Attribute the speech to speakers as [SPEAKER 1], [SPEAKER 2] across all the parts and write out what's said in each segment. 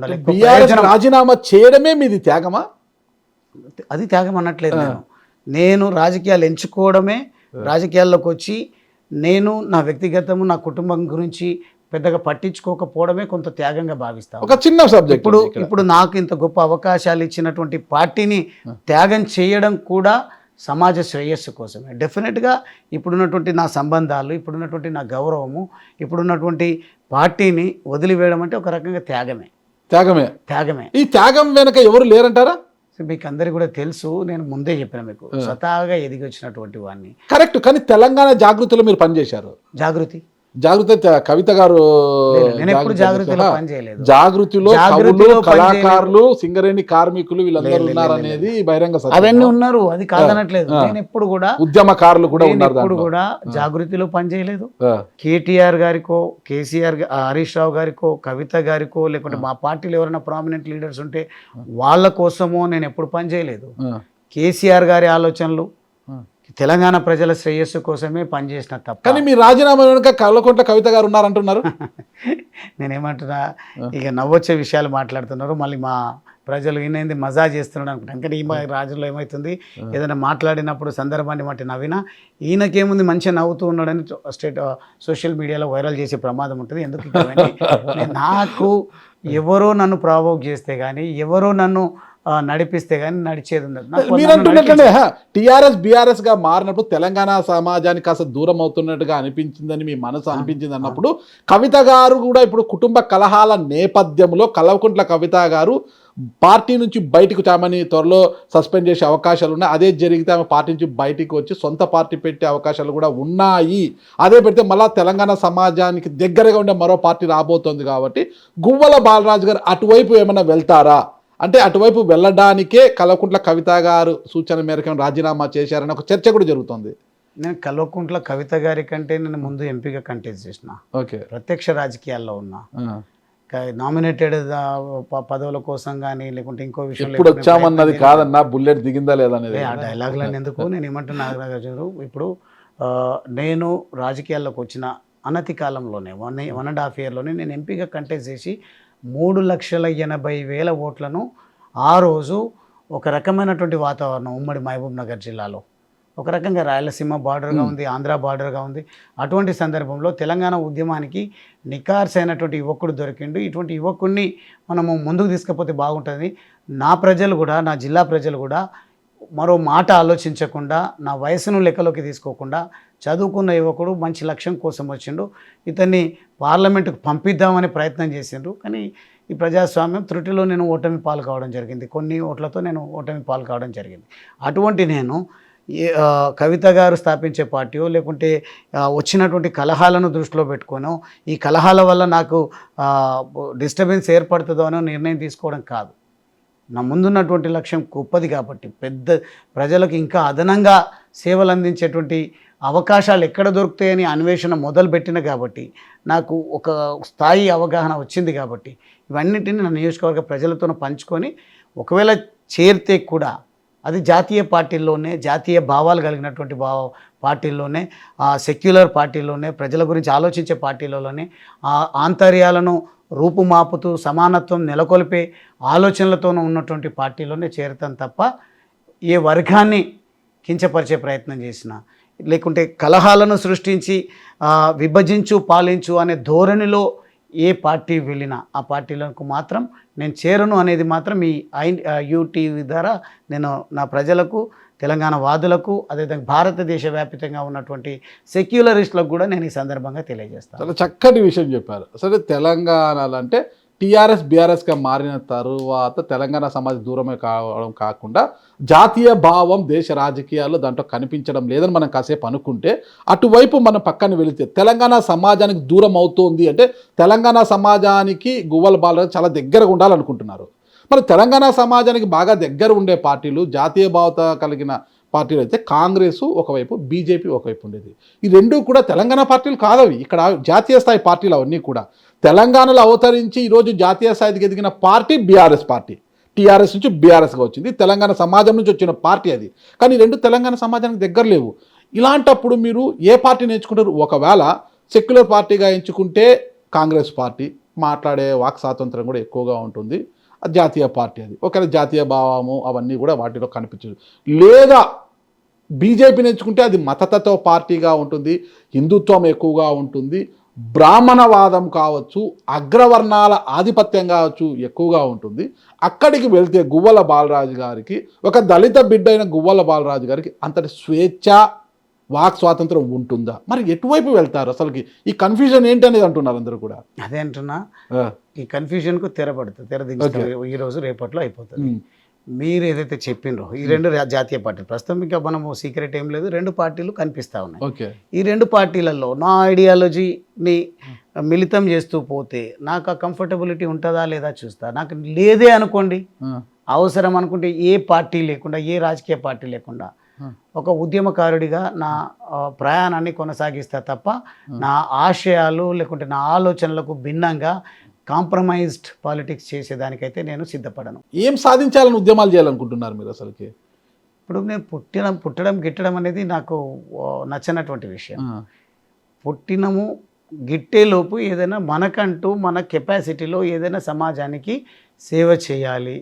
[SPEAKER 1] రాజీనామా చేయడమే మీది త్యాగమా?
[SPEAKER 2] అది త్యాగం అనట్లేదు. నేను రాజకీయాలు ఎంచుకోవడమే, రాజకీయాల్లోకి వచ్చి నేను నా వ్యక్తిగతము నా కుటుంబం గురించి పెద్దగా పట్టించుకోకపోవడమే కొంత త్యాగంగా భావిస్తాను.
[SPEAKER 1] ఒక చిన్న సబ్జెక్ట్.
[SPEAKER 2] ఇప్పుడు నాకు ఇంత గొప్ప అవకాశాలు ఇచ్చినటువంటి పార్టీని త్యాగం చేయడం కూడా సమాజ శ్రేయస్సు కోసమే. డెఫినెట్గా ఇప్పుడున్నటువంటి నా సంబంధాలు, ఇప్పుడున్నటువంటి నా గౌరవము, ఇప్పుడున్నటువంటి పార్టీని వదిలివేయడం అంటే ఒక రకంగా త్యాగమే. ఈ త్యాగం వెనక ఎవరు లేరంటారా? మీకు అందరికీ కూడా తెలుసు, నేను ముందే చెప్పిన మీకు స్వతహాగా ఎదిగి వచ్చినటువంటి వాడిని.
[SPEAKER 1] కరెక్ట్. కానీ తెలంగాణ జాగృతిలో మీరు పనిచేశారు. జాగృతి కవిత గారు జాగృతిలో కళాకారులు, సింగరేణి కార్మికులు వీళ్ళందరూ ఉన్నారనేది బహిరంగ
[SPEAKER 2] అవన్నీ ఉన్నారు, అది కాదనట్లేదు. నేను ఎప్పుడు కూడా
[SPEAKER 1] ఉద్యమకారులు కూడా ఉన్నారు.
[SPEAKER 2] ఎప్పుడు కూడా జాగృతిలో పనిచేయలేదు. కేటీఆర్ గారికో, కేసీఆర్, హరీష్ రావు గారికో, కవిత గారికో, లేకుంటే మా పార్టీలో ఎవరైనా ప్రామినెంట్ లీడర్స్ ఉంటే వాళ్ళ కోసమో నేను ఎప్పుడు పనిచేయలేదు. కేసీఆర్ గారి ఆలోచనలు, తెలంగాణ ప్రజల శ్రేయస్సు కోసమే పనిచేసిన తప్ప.
[SPEAKER 1] కానీ మీ రాజీనామా వెనుక కల్వకుంట్ల కవిత గారు ఉన్నారంటున్నారు.
[SPEAKER 2] నేనేమంటున్నా, ఇక నవ్వొచ్చే విషయాలు మాట్లాడుతున్నారు, మళ్ళీ మా ప్రజలు ఈయనైంది మజా చేస్తున్నాడు అనుకుంటాను. కానీ ఈ రాజులో ఏమవుతుంది, ఏదైనా మాట్లాడినప్పుడు సందర్భాన్ని బట్టి నవ్వినా ఈయనకేముంది మంచిగా నవ్వుతూ ఉన్నాడని సోషల్ మీడియాలో వైరల్ చేసే ప్రమాదం ఉంటుంది. ఎందుకు నాకు ఎవరో నన్ను ప్రావోక్ చేస్తే కానీ, ఎవరో నన్ను నడిపిస్తే కానీ నడిచేది ఉండదు.
[SPEAKER 1] మీరు అంటున్నట్లనే టీఆర్ఎస్ బీఆర్ఎస్ గా మారినప్పుడు తెలంగాణ సమాజానికి కాస్త దూరం అవుతున్నట్టుగా అనిపించిందని మీ మనసు అనిపించింది అన్నప్పుడు, కవిత గారు కూడా ఇప్పుడు కుటుంబ కలహాల నేపథ్యంలో కల్వకుంట్ల కవిత గారు పార్టీ నుంచి బయటకు చామని త్వరలో సస్పెండ్ చేసే అవకాశాలు ఉన్నాయి. అదే జరిగితే ఆమె పార్టీ నుంచి బయటికి వచ్చి సొంత పార్టీ పెట్టే అవకాశాలు కూడా ఉన్నాయి. అదే పెడితే మళ్ళీ తెలంగాణ సమాజానికి దగ్గరగా ఉండే మరో పార్టీ రాబోతోంది. కాబట్టి గువ్వల బాలరాజు గారు అటువైపు ఏమైనా వెళ్తారా? అంటే అటువైపు వెళ్ళడానికే కల్వకుంట్ల కవిత గారు సూచన మేరకు రాజీనామా చేశారని ఒక చర్చ కూడా జరుగుతుంది.
[SPEAKER 2] నేను కల్వకుంట్ల కవిత గారి కంటే నేను ముందు ఎంపీగా కంటెస్ట్ చేసిన.
[SPEAKER 1] ఓకే.
[SPEAKER 2] ప్రత్యక్ష రాజకీయాల్లో ఉన్నా. నామినేటెడ్ పదవుల కోసం కానీ లేకుంటే ఇంకో విషయం
[SPEAKER 1] ఇప్పుడు వచ్చామన్నది కాదన్నా, బుల్లెట్ దిగిందా లేదా అనేది.
[SPEAKER 2] ఆ డైలాగులని ఎందుకు, నేను ఏమంటున్నా నాగరాజు, ఇప్పుడు నేను రాజకీయాల్లోకి వచ్చిన అనతి కాలంలోనే 1.5 yearలోనే నేను ఎంపీగా కంటెస్ట్ చేసి 3,80,000 ఓట్లను ఆ రోజు ఒక రకమైనటువంటి వాతావరణం ఉమ్మడి మహబూబ్ నగర్ జిల్లాలో, ఒక రకంగా రాయలసీమ బార్డర్గా ఉంది, ఆంధ్ర బార్డర్గా ఉంది. అటువంటి సందర్భంలో తెలంగాణ ఉద్యమానికి నికార్సైనటువంటి యువకుడు దొరికిండు. ఇటువంటి యువకుడిని మనము ముందుకు తీసుకపోతే బాగుంటుంది. నా ప్రజలు కూడా, నా జిల్లా ప్రజలు కూడా మరో మాట ఆలోచించకుండా, నా వయసును లెక్కలోకి తీసుకోకుండా, చదువుకున్న యువకుడు మంచి లక్ష్యం కోసం వచ్చిండు, ఇతన్ని పార్లమెంటుకు పంపిద్దామని ప్రయత్నం చేసిండ్రు. కానీ ఈ ప్రజాస్వామ్యం త్రుటిలో నేను ఓటమి పాలు కావడం జరిగింది. కొన్ని ఓట్లతో నేను ఓటమి పాలు కావడం జరిగింది. అటువంటి నేను కవిత గారు స్థాపించే పార్టీయో లేకుంటే వచ్చినటువంటి కలహాలను దృష్టిలో పెట్టుకోనో, ఈ కలహాల వల్ల నాకు డిస్టర్బెన్స్ ఏర్పడుతుందో అనో నిర్ణయం తీసుకోవడం కాదు. నా ముందున్నటువంటి లక్ష్యం గొప్పది కాబట్టి, పెద్ద ప్రజలకు ఇంకా అదనంగా సేవలు అందించేటువంటి అవకాశాలు ఎక్కడ దొరుకుతాయని అన్వేషణ మొదలుపెట్టిన కాబట్టి, నాకు ఒక స్థాయి అవగాహన వచ్చింది కాబట్టి, ఇవన్నిటిని నా నియోజకవర్గ ప్రజలతో పంచుకొని, ఒకవేళ చేరితే కూడా అది జాతీయ పార్టీల్లోనే, జాతీయ భావాలు కలిగినటువంటి పార్టీల్లోనే, సెక్యులర్ పార్టీలోనే, ప్రజల గురించి ఆలోచించే పార్టీలలోనే, ఆంతర్యాలను రూపుమాపుతూ సమానత్వం నెలకొల్పే ఆలోచనలతోనూ ఉన్నటువంటి పార్టీలోనే చేరుతాను తప్ప, ఏ వర్గాన్ని కించపరిచే ప్రయత్నం చేసినా, లేకుంటే కలహాలను సృష్టించి విభజించు పాలించు అనే ధోరణిలో ఏ పార్టీ వెళ్ళినా ఆ పార్టీలకు మాత్రం నేను చేరను అనేది మాత్రం ఈ యూటీవీ ద్వారా నేను నా ప్రజలకు, తెలంగాణ వాదులకు, అదేవిధంగా భారతదేశ వ్యాప్తంగా ఉన్నటువంటి సెక్యులరిస్టులకు కూడా నేను ఈ సందర్భంగా తెలియజేస్తాను.
[SPEAKER 1] చాలా చక్కటి విషయం చెప్పారు. అసలు తెలంగాణలో అంటే టీఆర్ఎస్ బీఆర్ఎస్గా మారిన తరువాత తెలంగాణ సమాజం దూరమే కావడం కాకుండా జాతీయ భావం దేశ రాజకీయాల్లో దాంట్లో కనిపించడం లేదని మనం కాసేపు అనుకుంటే, అటువైపు మనం పక్కన వెళితే తెలంగాణ సమాజానికి దూరం అవుతోంది అంటే తెలంగాణ సమాజానికి గువ్వల బాలరాజు చాలా దగ్గరగా ఉండాలనుకుంటున్నారు. మరి తెలంగాణ సమాజానికి బాగా దగ్గర ఉండే పార్టీలు, జాతీయ భావత కలిగిన పార్టీలు అయితే కాంగ్రెస్ ఒకవైపు, బీజేపీ ఒకవైపు ఉండేది. ఈ రెండూ కూడా తెలంగాణ పార్టీలు కాదవి, ఇక్కడ జాతీయ స్థాయి పార్టీలు అవన్నీ కూడా. తెలంగాణలో అవతరించి ఈరోజు జాతీయ స్థాయికి ఎదిగిన పార్టీ బీఆర్ఎస్ పార్టీ. టీఆర్ఎస్ నుంచి బీఆర్ఎస్గా వచ్చింది, తెలంగాణ సమాజం నుంచి వచ్చిన పార్టీ అది. కానీ రెండు తెలంగాణ సమాజానికి దగ్గర లేవు. ఇలాంటప్పుడు మీరు ఏ పార్టీని ఎంచుకుంటారు? ఒకవేళ సెక్యులర్ పార్టీగా ఎంచుకుంటే కాంగ్రెస్ పార్టీ, మాట్లాడే వాక్ స్వాతంత్రం కూడా ఎక్కువగా ఉంటుంది. అది జాతీయ పార్టీ, అది ఒకవేళ జాతీయ భావము అవన్నీ కూడా వాటిలో కనిపించదు. లేదా బీజేపీని ఎంచుకుంటే అది మతతత్వ పార్టీగా ఉంటుంది, హిందుత్వం ఎక్కువగా ఉంటుంది, బ్రాహ్మణవాదం కావచ్చు, అగ్రవర్ణాల ఆధిపత్యం కావచ్చు ఎక్కువగా ఉంటుంది. అక్కడికి వెళ్తే గువ్వల బాలరాజు గారికి, ఒక దళిత బిడ్డ అయిన గువ్వల బాలరాజు గారికి అంతటి స్వేచ్ఛ వాక్ స్వాతంత్రం ఉంటుందా? మరి ఎటువైపు వెళ్తారు అసలుకి? ఈ కన్ఫ్యూజన్ ఏంటి అనేది అంటున్నారు అందరూ కూడా.
[SPEAKER 2] అదే అంటున్నా, ఈ కన్ఫ్యూజన్కు తెర దిగుతారు ఈ రోజు రేపట్లో అయిపోతుంది. మీరు ఏదైతే చెప్పినరో ఈ రెండు జాతీయ పార్టీలు, ప్రస్తుతం ఇంకా మనము సీక్రెట్ ఏం లేదు, రెండు పార్టీలు కనిపిస్తూ ఉన్నాయి. ఈ రెండు పార్టీలలో నా ఐడియాలజీని మిళితం చేస్తూ పోతే నాకు ఆ కంఫర్టబిలిటీ ఉంటుందా లేదా చూస్తా. నాకు లేదే అనుకోండి, అవసరం అనుకుంటే ఏ పార్టీ లేకుండా, ఏ రాజకీయ పార్టీ లేకుండా ఒక ఉద్యమకారుడిగా నా ప్రయాణాన్ని కొనసాగిస్తా తప్ప నా ఆశయాలు లేకుంటే నా ఆలోచనలకు భిన్నంగా కాంప్రమైజ్డ్ పాలిటిక్స్ చేసేదానికైతే నేను సిద్ధపడను.
[SPEAKER 1] ఏం సాధించాలని ఉద్యమాలు చేయాలనుకుంటున్నారు మీరు అసలుకి?
[SPEAKER 2] ఇప్పుడు నేను పుట్టడం గిట్టడం అనేది నాకు నచ్చనటువంటి విషయం. పుట్టినము గిట్టేలోపు ఏదైనా మనకంటూ మన కెపాసిటీలో ఏదైనా సమాజానికి సేవ చేయాలి,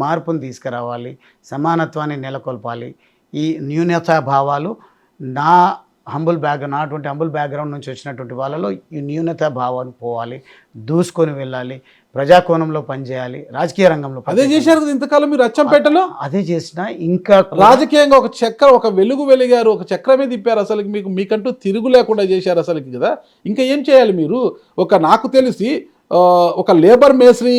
[SPEAKER 2] మార్పును తీసుకురావాలి, సమానత్వాన్ని నెలకొల్పాలి. ఈ న్యూనతా భావాలు నా అటువంటి హంబుల్ బ్యాక్గ్రౌండ్ నుంచి వచ్చినటువంటి వాళ్ళలో ఈ న్యూనతా భావాన్ని పోవాలి, దూసుకొని వెళ్ళాలి, ప్రజాకోణంలో పనిచేయాలి, రాజకీయ రంగంలో.
[SPEAKER 1] అదే చేశారు కదా ఇంతకాలం మీరు అచ్చంపేటలో.
[SPEAKER 2] అదే చేసిన, ఇంకా
[SPEAKER 1] రాజకీయంగా ఒక వెలుగు వెలిగారు, ఒక చక్రమే తిప్పారు. అసలు మీకంటూ తిరుగు లేకుండా చేశారు అసలుకి కదా. ఇంకా ఏం చేయాలి మీరు? నాకు తెలిసి ఒక లేబర్ మేస్త్రీ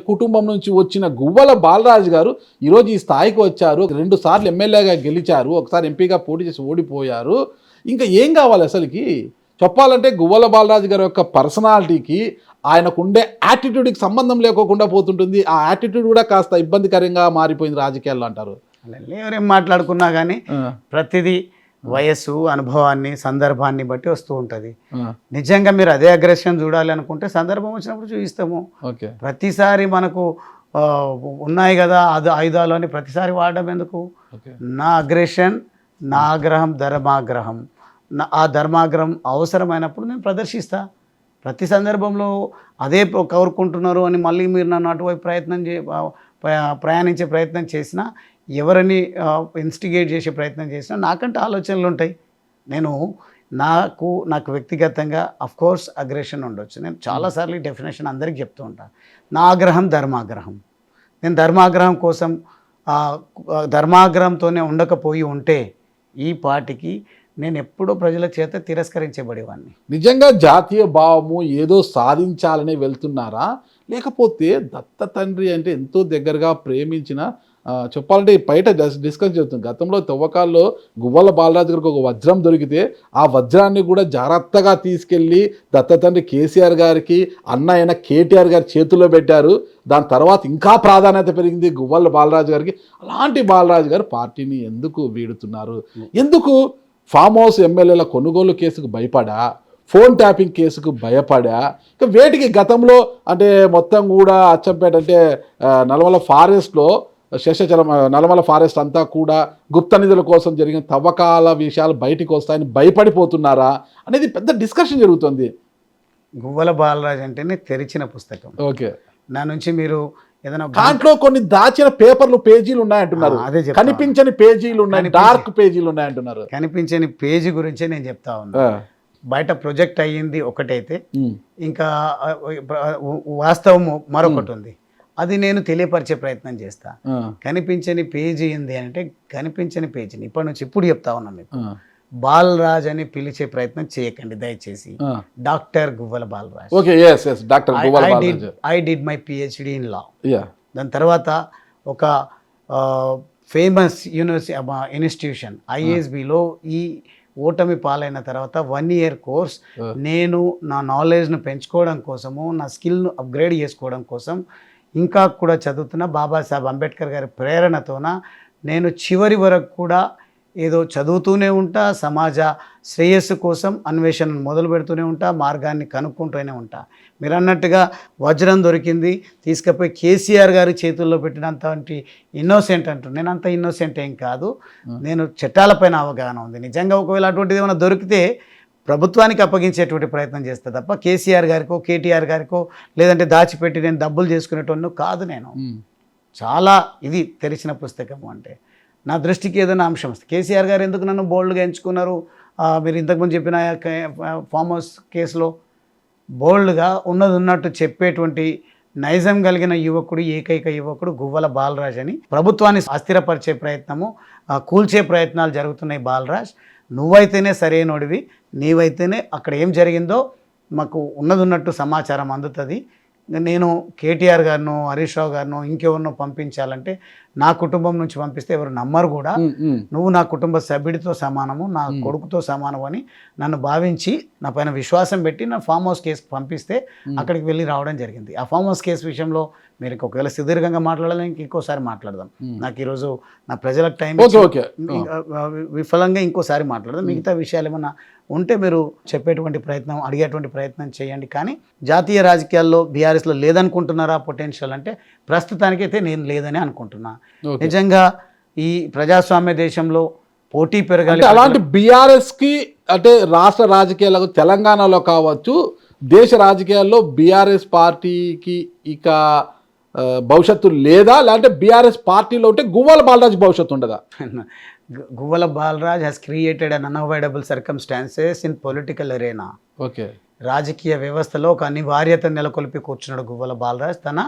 [SPEAKER 1] కుటుంబం నుంచి వచ్చిన గువ్వల బాలరాజు గారు ఈరోజు ఈ స్థాయికి వచ్చారు. 2 సార్లు ఎమ్మెల్యేగా గెలిచారు, ఒకసారి ఎంపీగా పోటీ చేసి ఓడిపోయారు. ఇంకా ఏం కావాలి అసలుకి? చెప్పాలంటే గువ్వల బాలరాజు గారి యొక్క పర్సనాలిటీకి, ఆయనకు ఉండే యాటిట్యూడ్కి సంబంధం లేకోకుండా పోతుంటుంది. ఆ యాటిట్యూడ్ కూడా కాస్త ఇబ్బందికరంగా మారిపోయింది రాజకీయాల్లో అంటారు.
[SPEAKER 2] ఎవరేం మాట్లాడుకున్నా కానీ ప్రతిదీ వయస్సు, అనుభవాన్ని, సందర్భాన్ని బట్టి వస్తూ ఉంటుంది. నిజంగా మీరు అదే అగ్రెషన్ చూడాలి అనుకుంటే సందర్భం వచ్చినప్పుడు చూపిస్తాము. ప్రతిసారి మనకు ఉన్నాయి కదా ఆయుధాలు అని ప్రతిసారి వాడడం ఎందుకు? నా అగ్రెషన్, నా ఆగ్రహం ధర్మాగ్రహం, ఆ ధర్మాగ్రహం అవసరమైనప్పుడు నేను ప్రదర్శిస్తా. ప్రతి సందర్భంలో అదే కోరుకుంటున్నారు అని మళ్ళీ మీరు నన్ను అటువైపు ప్రయాణించే ప్రయత్నం చేసినా, ఎవరిని ఇన్స్టిగేట్ చేసే ప్రయత్నం చేసినా నాకంటే ఆలోచనలు ఉంటాయి. నాకు వ్యక్తిగతంగా అఫ్కోర్స్ అగ్రెషన్ ఉండొచ్చు. నేను చాలాసార్లు డెఫినేషన్ అందరికీ చెప్తూ ఉంటాను. నా ఆగ్రహం ధర్మాగ్రహం. నేను ధర్మాగ్రహం కోసం ధర్మాగ్రహంతోనే ఉండకపోయి ఉంటే ఈ పార్టీకి నేను ఎప్పుడూ ప్రజల చేత తిరస్కరించబడేవాడిని.
[SPEAKER 1] నిజంగా జాతీయ భావము ఏదో సాధించాలని వెళ్తున్నారా, లేకపోతే దత్త తండ్రి అంటే ఎంతో దగ్గరగా ప్రేమించిన, చెప్పాలంటే బయట డిస్కస్ చేస్తుంది. గతంలో తవ్వకాల్లో గువ్వల బాలరాజు గారికి ఒక వజ్రం దొరికితే ఆ వజ్రాన్ని కూడా జాగ్రత్తగా తీసుకెళ్ళి దత్త తండ్రి కేసీఆర్ గారికి, అన్న అయిన కేటీఆర్ గారి చేతుల్లో పెట్టారు. దాని తర్వాత ఇంకా ప్రాధాన్యత పెరిగింది గువ్వల బాలరాజు గారికి. అలాంటి బాలరాజు గారు పార్టీని ఎందుకు వీడుతున్నారు? ఎందుకు ఫామ్ హౌస్ ఎమ్మెల్యేల కొనుగోలు కేసుకు భయపడా, ఫోన్ ట్యాపింగ్ కేసుకు భయపడా, ఇంకా వేటికి గతంలో అంటే మొత్తం కూడా అచ్చంపేట అంటే నల్మల ఫారెస్ట్లో నల్మల ఫారెస్ట్ అంతా కూడా గుప్త నిధుల కోసం జరిగిన తవ్వకాల విషయాలు బయటికి వస్తాయని భయపడిపోతున్నారా అనేది పెద్ద డిస్కషన్ జరుగుతుంది.
[SPEAKER 2] గువ్వల బాలరాజు అంటేనే తెరిచిన పుస్తకం.
[SPEAKER 1] ఓకే,
[SPEAKER 2] నా నుంచి మీరు ఏదైనా
[SPEAKER 1] దాంట్లో కొన్ని దాచిన పేజీలు ఉన్నాయంటున్నారు, కనిపించని పేజీలు ఉన్నాయి, డార్క్ పేజీలు ఉన్నాయంటున్నారు.
[SPEAKER 2] కనిపించని పేజీ గురించే నేను చెప్తా ఉన్నా. బయట ప్రొజెక్ట్ అయ్యింది ఒకటైతే, ఇంకా వాస్తవము మరొకటి ఉంది. అది నేను తెలియపరిచే ప్రయత్నం చేస్తా. కనిపించని పేజీ ఏంది అంటే, కనిపించని పేజీని ఇప్పటి నుంచి ఇప్పుడు చెప్తా ఉన్నాను మీకు. బాలరాజ్ అని పిలిచే ప్రయత్నం చేయకండి దయచేసి. Doctor Guvvala Balaraj. I did my PhD in law. దాని తర్వాత ఒక ఫేమస్ ఇన్స్టిట్యూషన్ ISBలో ఈ ఓటమి పాలైన తర్వాత 1 year కోర్స్ నేను నా నాలెడ్జ్ను పెంచుకోవడం కోసము, నా స్కిల్ను అప్గ్రేడ్ చేసుకోవడం కోసం ఇంకా కూడా చదువుతున్న బాబాసాహెబ్ అంబేద్కర్ గారి ప్రేరణతోన నేను చివరి వరకు కూడా ఏదో చదువుతూనే ఉంటా, సమాజ శ్రేయస్సు కోసం అన్వేషణను మొదలు పెడుతూనే ఉంటా, మార్గాన్ని కనుక్కుంటూనే ఉంటా. మీరు అన్నట్టుగా వజ్రం దొరికింది తీసుకుపోయి కేసీఆర్ గారి చేతుల్లో పెట్టినంతటి ఇన్నోసెంట్ అంటున్నాను. నేను అంత ఇన్నోసెంట్ ఏం కాదు. నేను చట్టాలపైన అవగాహన ఉంది. నిజంగా ఒకవేళ అటువంటిది ఏమైనా దొరికితే ప్రభుత్వానికి అప్పగించేటువంటి ప్రయత్నం చేస్తా తప్ప కేసీఆర్ గారికో కేటీఆర్ గారికో లేదంటే దాచిపెట్టి నేను డబ్బులు చేసుకునేటోను కాదు. నేను చాలా ఇది తెరిచిన పుస్తకము అంటే నా దృష్టికి ఏదైనా అంశం వస్తుంది. కేసీఆర్ గారు ఎందుకు నన్ను బోల్డ్గా ఎంచుకున్నారు? మీరు ఇంతకుముందు చెప్పిన ఫామ్ హౌస్ కేసులో బోల్డ్గా ఉన్నట్టు చెప్పేటువంటి నైజం కలిగిన యువకుడు, ఏకైక యువకుడు గువ్వల బాలరాజ్ అని. ప్రభుత్వాన్ని అస్థిరపరిచే ప్రయత్నము, కూల్చే ప్రయత్నాలు జరుగుతున్నాయి. బాలరాజ్, నువ్వైతేనే సరైనోడివి, నీవైతేనే అక్కడ ఏం జరిగిందో మాకు ఉన్నట్టు సమాచారం అందుతుంది. నేను కేటీఆర్ గారినో హరీష్ రావు గారినో ఇంకెవరినో పంపించాలంటే నా కుటుంబం నుంచి పంపిస్తే ఎవరు నమ్మరు కూడా. నువ్వు నా కుటుంబ సభ్యుడితో సమానము, నా కొడుకుతో సమానం అని నన్ను భావించి నా పైన విశ్వాసం పెట్టి నా ఫామ్ హౌస్ కేసుకు పంపిస్తే అక్కడికి వెళ్ళి రావడం జరిగింది. ఆ ఫామ్ హౌస్ కేసు విషయంలో మీరు ఒకవేళ సుదీర్ఘంగా మాట్లాడాలని ఇంకోసారి మాట్లాడదాం. నాకు ఈరోజు నా ప్రజలకు టైం విఫలంగా ఇంకోసారి మాట్లాడదాం. మిగతా విషయాలు ఏమన్నా ఉంటే మీరు చెప్పేటువంటి ప్రయత్నం, అడిగేటువంటి ప్రయత్నం చేయండి. కానీ జాతీయ రాజకీయాల్లో బీఆర్ఎస్లో లేదనుకుంటున్నారా పొటెన్షియల్ అంటే ప్రస్తుతానికైతే నేను లేదని అనుకుంటున్నా. నిజంగా ఈ ప్రజాస్వామ్య దేశంలో పోటీ పెరగాలి.
[SPEAKER 1] అలాంటి బీఆర్ఎస్కి అంటే రాష్ట్ర రాజకీయాలకు తెలంగాణలో కావచ్చు, దేశ రాజకీయాల్లో బీఆర్ఎస్ పార్టీకి ఇక భవిష్యత్తు లేదా, లేదంటే బీఆర్ఎస్ పార్టీలో ఉంటే గువ్వల బాలరాజ్ భవిష్యత్తు ఉండదా?
[SPEAKER 2] Guvvala Balaraj has created an unavoidable circumstances in political arena.
[SPEAKER 1] Okay,
[SPEAKER 2] రాజకీయ వ్యవస్థలో ఒక అనివార్యత నెలకొల్పి కూర్చున్నాడు గువ్వల బాలరాజ్ తన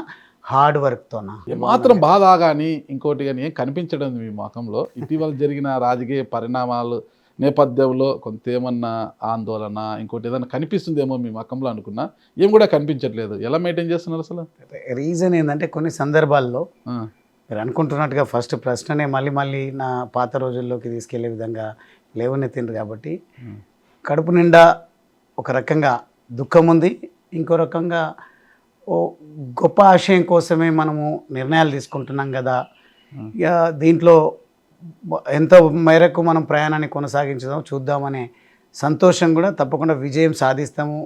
[SPEAKER 2] హార్డ్ వర్క్తోన.
[SPEAKER 1] మాత్రం బాధ కానీ ఇంకోటి కానీ ఏం కనిపించడం మీ ముఖంలో ఇటీవల జరిగిన రాజకీయ పరిణామాలు నేపథ్యంలో కొంత ఏమన్నా ఆందోళన ఇంకోటి ఏదైనా కనిపిస్తుందేమో మీ ముఖంలో అనుకున్నా, ఏం కూడా కనిపించట్లేదు. ఎలా మెయింటైన్ చేస్తున్నారు అసలు?
[SPEAKER 2] రీజన్ ఏంటంటే కొన్ని సందర్భాల్లో మీరు అనుకుంటున్నట్టుగా ఫస్ట్ ప్రశ్ననే మళ్ళీ నా పాత రోజుల్లోకి తీసుకెళ్లే విధంగా లేవనెత్తిండ్రు కాబట్టి కడుపు నిండా ఒక రకంగా దుఃఖం ఉంది, ఇంకో రకంగా ఓ గొప్ప ఆశయం కోసమే మనము నిర్ణయాలు తీసుకుంటున్నాం కదా, ఇక దీంట్లో ఎంత మేరకు మనం ప్రయాణాన్ని కొనసాగించుదాం చూద్దామనే సంతోషం కూడా, తప్పకుండా విజయం సాధిస్తాము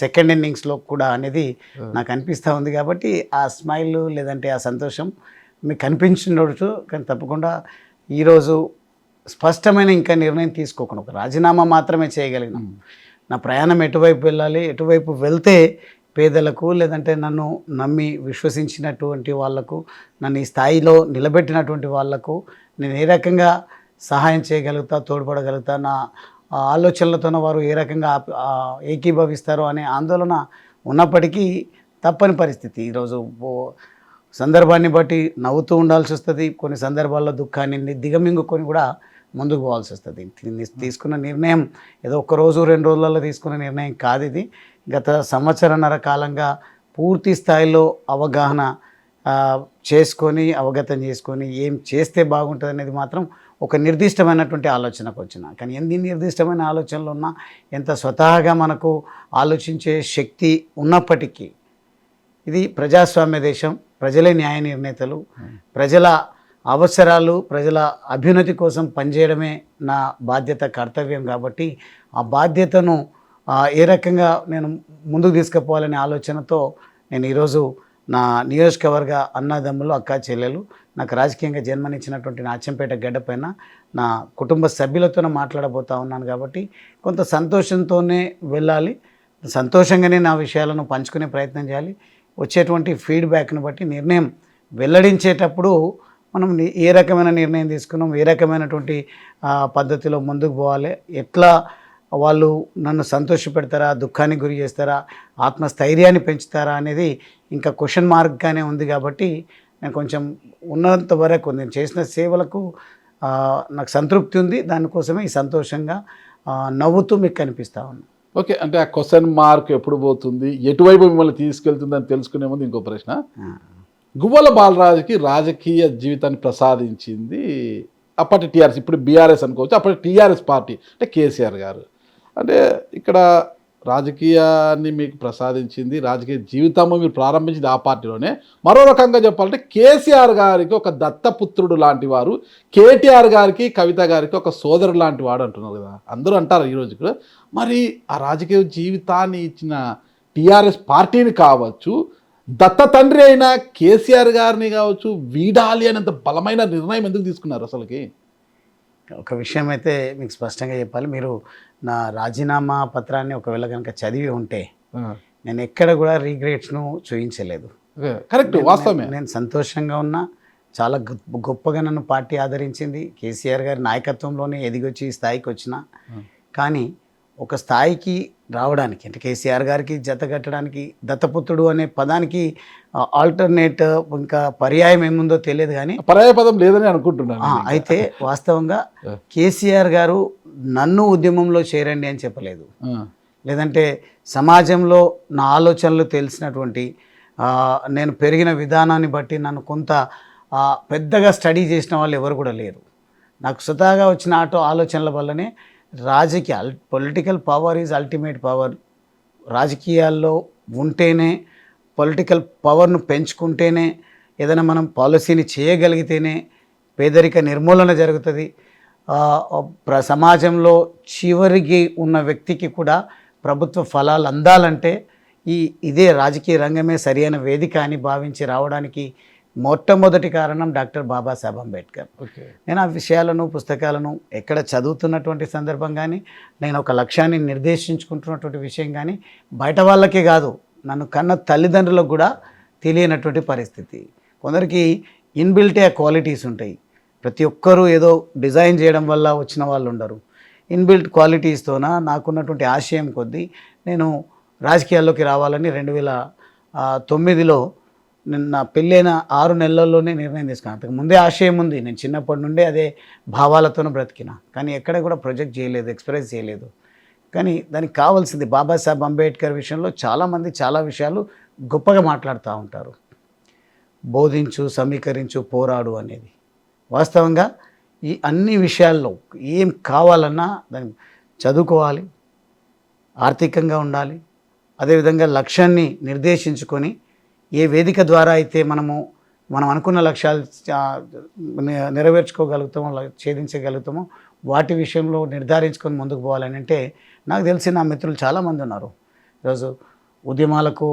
[SPEAKER 2] సెకండ్ ఇన్నింగ్స్లో కూడా అనేది నాకు అనిపిస్తూ ఉంది. కాబట్టి ఆ స్మైల్ లేదంటే ఆ సంతోషం మీకు కనిపించవచ్చు. కానీ తప్పకుండా ఈరోజు స్పష్టమైన ఇంకా నిర్ణయం తీసుకోకుండా ఒక రాజీనామా మాత్రమే చేయగలిగినాం. నా ప్రయాణం ఎటువైపు వెళ్ళాలి, ఎటువైపు వెళ్తే పేదలకు లేదంటే నన్ను నమ్మి విశ్వసించినటువంటి వాళ్లకు, నన్ను ఈ స్థాయిలో నిలబెట్టినటువంటి వాళ్లకు నేను ఏ రకంగా సహాయం చేయగలుగుతా, తోడ్పడగలుగుతా, నా ఆలోచనలతోన వారు ఏ రకంగా ఏకీభవిస్తారో అనే ఆందోళన ఉన్నప్పటికీ తప్పని పరిస్థితి. ఈరోజు సందర్భాన్ని బట్టి నవ్వుతూ ఉండాల్సి వస్తుంది, కొన్ని సందర్భాల్లో దుఃఖాన్ని దిగమింగుకొని కూడా ముందుకు పోవాల్సి వస్తుంది. తీసుకున్న నిర్ణయం ఏదో ఒక్కరోజు 2 రోజులలో తీసుకున్న నిర్ణయం కాదు ఇది. గత సంవత్సరన్నర కాలంగా పూర్తి స్థాయిలో అవగాహన చేసుకొని, అవగతం చేసుకొని ఏం చేస్తే బాగుంటుంది అనేది మాత్రం ఒక నిర్దిష్టమైనటువంటి ఆలోచనకు వచ్చిన. కానీ ఎన్ని నిర్దిష్టమైన ఆలోచనలు ఉన్నా, ఎంత స్వతహాగా మనకు ఆలోచించే శక్తి ఉన్నప్పటికీ ఇది ప్రజాస్వామ్య దేశం, ప్రజలే న్యాయ నిర్ణేతలు, ప్రజల అవసరాలు, ప్రజల అభ్యున్నతి కోసం పనిచేయడమే నా బాధ్యత, కర్తవ్యం. కాబట్టి ఆ బాధ్యతను ఏ రకంగా నేను ముందుకు తీసుకుపోవాలనే ఆలోచనతో నేను ఈరోజు నా నియోజకవర్గ అన్నదమ్ములు, అక్కా చెల్లెలు, నాకు రాజకీయంగా జన్మనిచ్చినటువంటి నా అచ్చంపేట గడ్డపైన నా కుటుంబ సభ్యులతో మాట్లాడబోతూ ఉన్నాను. కాబట్టి కొంత సంతోషంతోనే వెళ్ళాలి, సంతోషంగానే నా విషయాలను పంచుకునే ప్రయత్నం చేయాలి. వచ్చేటువంటి ఫీడ్బ్యాక్ను బట్టి నిర్ణయం వెల్లడించేటప్పుడు మనం ఏ రకమైన నిర్ణయం తీసుకున్నాం, ఏ రకమైనటువంటి పద్ధతిలో ముందుకు పోవాలి, ఎట్లా వాళ్ళు నన్ను సంతోషపెడతారా, దుఃఖానికి గురి చేస్తారా, ఆత్మస్థైర్యాన్ని పెంచుతారా అనేది ఇంకా క్వశ్చన్ మార్క్గానే ఉంది. కాబట్టి నేను కొంచెం ఉన్నంత వరకు నేను చేసిన సేవలకు నాకు సంతృప్తి ఉంది. దానికోసమే ఈ సంతోషంగా నవ్వుతూ మీకు కనిపిస్తూ ఉంది.
[SPEAKER 1] ఓకే, అంటే ఆ క్వశ్చన్ మార్క్ ఎప్పుడు పోతుంది, ఎటువైపు మిమ్మల్ని తీసుకెళ్తుంది అని తెలుసుకునే ముందు ఇంకో ప్రశ్న. గువ్వల బాలరాజుకి రాజకీయ జీవితాన్ని ప్రసాదించింది అప్పటి టీఆర్ఎస్, ఇప్పుడు బీఆర్ఎస్ అనుకోవచ్చు, అప్పటి టీఆర్ఎస్ పార్టీ అంటే కేసీఆర్ గారు. అంటే ఇక్కడ రాజకీయాన్ని మీకు ప్రసాదించింది, రాజకీయ జీవితము మీరు ప్రారంభించింది ఆ పార్టీలోనే. మరో రకంగా చెప్పాలంటే కేసీఆర్ గారికి ఒక దత్తపుత్రుడు లాంటి వారు, కేటీఆర్ గారికి కవిత గారికి ఒక సోదరుడు లాంటి వాడు అంటున్నారు కదా, అందరూ అంటారు ఈరోజు కూడా. మరి ఆ రాజకీయ జీవితాన్ని ఇచ్చిన టీఆర్ఎస్ పార్టీని కావచ్చు, దత్త తండ్రి అయిన కేసీఆర్ గారిని కావచ్చు, వీడాలి అనేంత బలమైన నిర్ణయం ఎందుకు తీసుకున్నారు అసలుకి?
[SPEAKER 2] ఒక విషయం అయితే మీకు స్పష్టంగా చెప్పాలి. మీరు నా రాజీనామా పత్రాన్ని ఒకవేళ కనుక చదివి ఉంటే నేను ఎక్కడ కూడా రీగ్రెట్స్ను చూపించలేదు.
[SPEAKER 1] కరెక్ట్, వాస్తవమే.
[SPEAKER 2] నేను సంతోషంగా ఉన్నా. చాలా గొప్పగా నన్ను పార్టీ ఆదరించింది. కేసీఆర్ గారి నాయకత్వంలోనే ఎదిగొచ్చి ఈ స్థాయికి వచ్చిన. కానీ ఒక స్థాయికి రావడానికి అంటే కేసీఆర్ గారికి జతగట్టడానికి దత్తపుత్రుడు అనే పదానికి ఆల్టర్నేట్ ఇంకా పర్యాయం ఏముందో తెలియదు కానీ
[SPEAKER 1] పర్యాయ పదం లేదని అనుకుంటున్నాను.
[SPEAKER 2] అయితే వాస్తవంగా కేసీఆర్ గారు నన్ను ఉద్యమంలో చేరండి అని చెప్పలేదు. లేదంటే సమాజంలో నా ఆలోచనలు తెలిసినటువంటి నేను పెరిగిన విధానాన్ని బట్టి నన్ను కొంత పెద్దగా స్టడీ చేసిన వాళ్ళు ఎవరు కూడా లేరు. నాకు స్వతహాగా వచ్చిన ఆలోచనల వల్లనే political power is ultimate power. రాజకీయాల్లో ఉంటేనే, పొలిటికల్ పవర్ను పెంచుకుంటేనే, ఏదైనా మనం పాలసీని చేయగలిగితేనే పేదరిక నిర్మూలన జరుగుతుంది. సమాజంలో చివరికి ఉన్న వ్యక్తికి కూడా ప్రభుత్వ ఫలాలు అందాలంటే ఇదే రాజకీయ రంగమే సరైన వేదిక అని భావించి రావడానికి మొట్టమొదటి కారణం డాక్టర్ బాబాసాహెబ్ అంబేద్కర్. నేను ఆ విషయాలను పుస్తకాలను ఎక్కడ చదువుతున్నటువంటి సందర్భం కానీ, నేను ఒక లక్ష్యాన్ని నిర్దేశించుకుంటున్నటువంటి విషయం కానీ బయట వాళ్ళకే కాదు, నన్ను కన్న తల్లిదండ్రులకు కూడా తెలియనటువంటి పరిస్థితి. కొందరికి ఇన్బిల్టే క్వాలిటీస్ ఉంటాయి. ప్రతి ఒక్కరూ ఏదో డిజైన్ చేయడం వల్ల వచ్చిన వాళ్ళు ఉండరు. ఇన్బిల్ట్ క్వాలిటీస్తోన నాకున్నటువంటి ఆశయం కొద్దీ నేను రాజకీయాల్లోకి రావాలని 2009లో నా పెళ్ళైన 6 నెలల్లోనే నిర్ణయం తీసుకున్నాను. అంతకు ముందే ఆశయం ఉంది. నేను చిన్నప్పటి నుండే అదే భావాలతోనే బ్రతికిన. కానీ ఎక్కడ కూడా ప్రొజెక్ట్ చేయలేదు, ఎక్స్ప్రెస్ చేయలేదు. కానీ దానికి కావాల్సింది బాబాసాహెబ్ అంబేద్కర్ విషయంలో చాలామంది చాలా విషయాలు గొప్పగా మాట్లాడుతూ ఉంటారు. బోధించు, సమీకరించు, పోరాడు అనేది. వాస్తవంగా ఈ అన్ని విషయాల్లో ఏం కావాలన్నా దాన్ని చదువుకోవాలి, ఆర్థికంగా ఉండాలి, అదేవిధంగా లక్ష్యాన్ని నిర్దేశించుకొని ఏ వేదిక ద్వారా అయితే మనం అనుకున్న లక్ష్యాలు నెరవేర్చుకోగలుగుతామో, ఛేదించగలుగుతామో వాటి విషయంలో నిర్ధారించుకొని ముందుకు పోవాలని. అంటే నాకు తెలిసి నా మిత్రులు చాలామంది ఉన్నారు. ఈరోజు ఉద్యమాలకు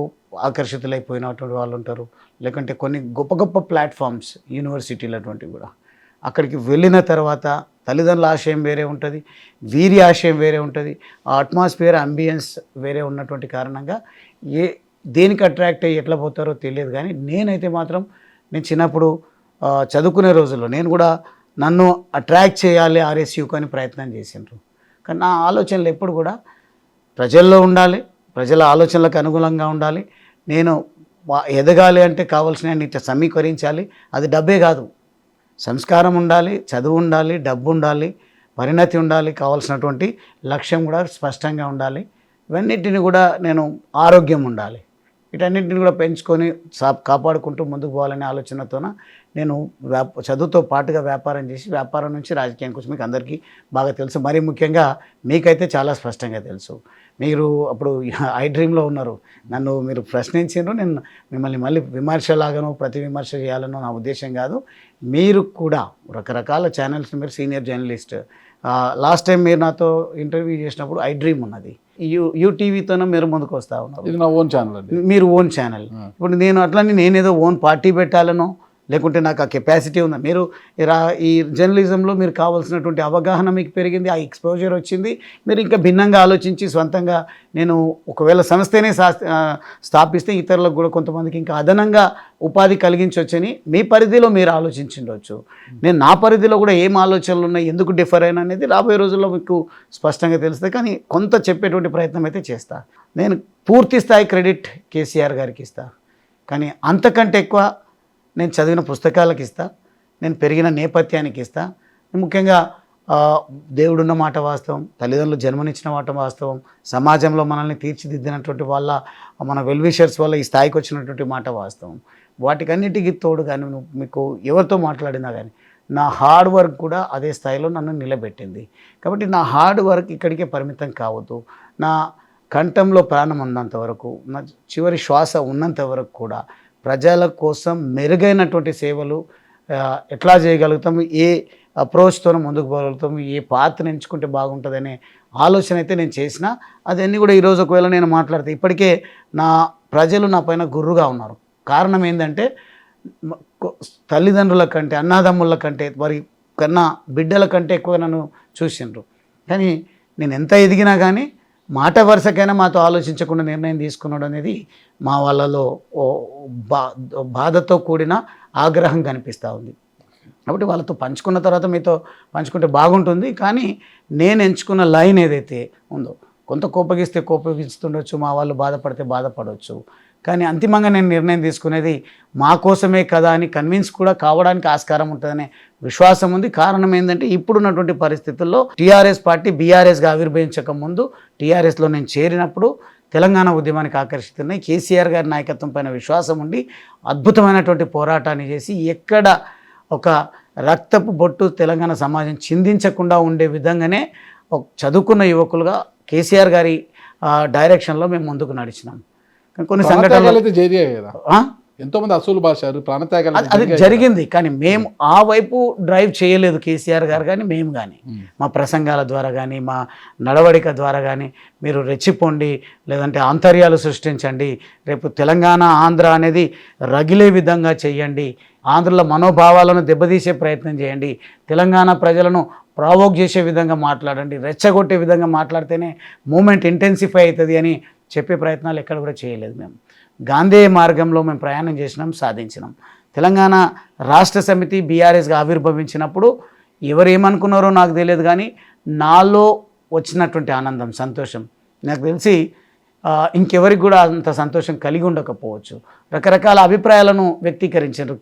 [SPEAKER 2] ఆకర్షితులైపోయినటువంటి వాళ్ళు ఉంటారు. లేకుంటే కొన్ని గొప్ప గొప్ప ప్లాట్ఫామ్స్, యూనివర్సిటీలు అటువంటివి కూడా అక్కడికి వెళ్ళిన తర్వాత తల్లిదండ్రుల ఆశయం వేరే ఉంటుంది, వీరి ఆశయం వేరే ఉంటుంది, ఆ అట్మాస్ఫియర్, అంబియన్స్ వేరే ఉన్నటువంటి కారణంగా దేనికి అట్రాక్ట్ అయ్యి ఎట్లా పోతారో తెలియదు. కానీ నేనైతే మాత్రం నేను చిన్నప్పుడు చదువుకునే రోజుల్లో నేను కూడా నన్ను అట్రాక్ట్ చేయాలి ఆర్ఎస్యూకు అని ప్రయత్నం చేసిండ్రు. కానీ నా ఆలోచనలు ఎప్పుడు కూడా ప్రజల్లో ఉండాలి, ప్రజల ఆలోచనలకు అనుగుణంగా ఉండాలి. నేను ఎదగాలి అంటే కావాల్సిన సమీకరించాలి. అది డబ్బే కాదు, సంస్కారం ఉండాలి, చదువు ఉండాలి, డబ్బు ఉండాలి, పరిణతి ఉండాలి, కావాల్సినటువంటి లక్ష్యం కూడా స్పష్టంగా ఉండాలి. ఇవన్నిటిని కూడా నేను ఆరోగ్యం ఉండాలి, వీటన్నిటిని కూడా పెంచుకొని కాపాడుకుంటూ ముందుకు పోవాలనే ఆలోచనతోన నేను చదువుతో పాటుగా వ్యాపారం చేసి వ్యాపారం నుంచి రాజకీయానికి వచ్చి మీకు అందరికీ బాగా తెలుసు. మరీ ముఖ్యంగా మీకైతే చాలా స్పష్టంగా తెలుసు. మీరు అప్పుడు ఐ డ్రీమ్లో ఉన్నారు, నన్ను మీరు ప్రశ్నించారు. నేను మిమ్మల్ని మళ్ళీ విమర్శలాగానో ప్రతి విమర్శ చేయాలనో నా ఉద్దేశం కాదు. మీరు కూడా రకరకాల ఛానల్స్, మీరు సీనియర్ జర్నలిస్ట్. లాస్ట్ టైం మీరు నాతో ఇంటర్వ్యూ చేసినప్పుడు ఐ డ్రీమ్ ఉన్నది, యూటీవీతోనే మీరు ముందుకు వస్తూ ఉన్నారు.
[SPEAKER 1] ఇది నా ఓన్ ఛానల్ అండి,
[SPEAKER 2] మీరు ఓన్ ఛానల్. ఇప్పుడు నేను అట్లని నేనేదో ఓన్ పార్టీ పెట్టాలనో లేకుంటే నాకు ఆ కెపాసిటీ ఉందా? మీరు ఈ జర్నలిజంలో మీరు కావాల్సినటువంటి అవగాహన మీకు పెరిగింది, ఆ ఎక్స్పోజర్ వచ్చింది. మీరు ఇంకా భిన్నంగా ఆలోచించి సొంతంగా నేను ఒకవేళ సంస్థనే స్థాపిస్తే ఇతరులకు కూడా కొంతమందికి ఇంకా అదనంగా ఉపాధి కలిగించవచ్చని మీ పరిధిలో మీరు ఆలోచించుండొచ్చు. నేను నా పరిధిలో కూడా ఏం ఆలోచనలు ఉన్నాయి, ఎందుకు డిఫర్ అయినా అనేది రాబోయే రోజుల్లో మీకు స్పష్టంగా తెలుస్తుంది. కానీ కొంత చెప్పేటువంటి ప్రయత్నం అయితే చేస్తా. నేను పూర్తి స్థాయి క్రెడిట్ కేసీఆర్ గారికి ఇస్తా, కానీ అంతకంటే ఎక్కువ నేను చదివిన పుస్తకాలకు ఇస్తా, నేను పెరిగిన నేపథ్యానికి ఇస్తా. ముఖ్యంగా దేవుడున్న మాట వాస్తవం, తల్లిదండ్రులు జన్మనిచ్చిన మాట వాస్తవం, సమాజంలో మనల్ని తీర్చిదిద్దినటువంటి మన వెల్విషర్స్ వల్ల ఈ స్థాయికి వచ్చినటువంటి మాట వాస్తవం. వాటికన్నిటికీ తోడు కానీ మీకు ఎవరితో మాట్లాడినా కానీ నా హార్డ్ వర్క్ కూడా అదే స్థాయిలో నన్ను నిలబెట్టింది. కాబట్టి నా హార్డ్ వర్క్ ఇక్కడికే పరిమితం కావద్దు. నా కంఠంలో ప్రాణం ఉన్నంత వరకు, నా చివరి శ్వాస ఉన్నంత వరకు కూడా ప్రజల కోసం మెరుగైనటువంటి సేవలు ఎట్లా చేయగలుగుతాము, ఏ అప్రోచ్తో ముందుకు పోగలుగుతాము, ఏ పాత్రను ఎంచుకుంటే బాగుంటుందనే ఆలోచన అయితే నేను చేసిన. అదన్నీ కూడా ఈరోజు ఒకవేళ నేను మాట్లాడితే ఇప్పటికే నా ప్రజలు నా పైన గుర్రుగా ఉన్నారు. కారణం ఏంటంటే తల్లిదండ్రుల కంటే, అన్నాదమ్ముల కంటే, వారి కన్నా బిడ్డల కంటే ఎక్కువ నన్ను చూసిండ్రు. కానీ నేను ఎంత ఎదిగినా కానీ మాట వరుసకైనా మాతో ఆలోచించకుండా నిర్ణయం తీసుకున్నాడు అనేది మా వాళ్ళలో బాధతో కూడిన ఆగ్రహం కనిపిస్తూ ఉంది. కాబట్టి వాళ్ళతో పంచుకున్న తర్వాత మీతో పంచుకుంటే బాగుంటుంది. కానీ నేను ఎంచుకున్న లైన్ ఏదైతే ఉందో, కొంత కోపగిస్తే కోపగిస్తుండొచ్చు, మా వాళ్ళు బాధపడితే బాధపడవచ్చు, కానీ అంతిమంగా నేను నిర్ణయం తీసుకునేది మా కోసమే కదా అని కన్విన్స్ కూడా కావడానికి ఆస్కారం ఉంటుందనే విశ్వాసం ఉంది. కారణం ఏంటంటే ఇప్పుడున్నటువంటి పరిస్థితుల్లో టీఆర్ఎస్ పార్టీ బీఆర్ఎస్గా ఆవిర్భవించక ముందు టీఆర్ఎస్లో నేను చేరినప్పుడు తెలంగాణ ఉద్యమానికి ఆకర్షితున్నాయి. కేసీఆర్ గారి నాయకత్వం పైన విశ్వాసం ఉండి అద్భుతమైనటువంటి పోరాటాన్ని చేసి ఎక్కడ ఒక రక్తపు బొట్టు తెలంగాణ సమాజం చిందించకుండా ఉండే విధంగానే ఒక చదువుకున్న యువకులుగా కేసీఆర్ గారి డైరెక్షన్లో మేము ముందుకు నడిచినాం. కొన్ని సంఘటనలు
[SPEAKER 1] జరిగాయి కదా, ఎంతో మంది అసూలు భాషారు, ప్రాణత్యాగాలు
[SPEAKER 2] అది జరిగింది. కానీ మేము ఆ వైపు డ్రైవ్ చేయలేదు కేసీఆర్ గారు కానీ మేము కానీ. మా ప్రసంగాల ద్వారా కానీ మా నడవడిక ద్వారా కానీ మీరు రెచ్చిపోండి, లేదంటే ఆంతర్యాలు సృష్టించండి, రేపు తెలంగాణ ఆంధ్ర అనేది రగిలే విధంగా చేయండి, ఆంధ్రలో మనోభావాలను దెబ్బతీసే ప్రయత్నం చేయండి, తెలంగాణ ప్రజలను ప్రావోక్ చేసే విధంగా మాట్లాడండి, రెచ్చగొట్టే విధంగా మాట్లాడితేనే మూమెంట్ ఇంటెన్సిఫై అవుతుంది అని చెప్పే ప్రయత్నాలు ఎక్కడ కూడా చేయలేదు. మేము గాంధీ మార్గంలో మేము ప్రయాణం చేసినాం, సాధించినాం. తెలంగాణ రాష్ట్ర సమితి బీఆర్ఎస్గా ఆవిర్భవించినప్పుడు ఎవరు ఏమనుకున్నారో నాకు తెలియదు, కానీ నాలో వచ్చినటువంటి ఆనందం, సంతోషం నాకు తెలిసి ఇంకెవరికి కూడా అంత సంతోషం కలిగి ఉండకపోవచ్చు. రకరకాల అభిప్రాయాలను వ్యక్తీకరించారు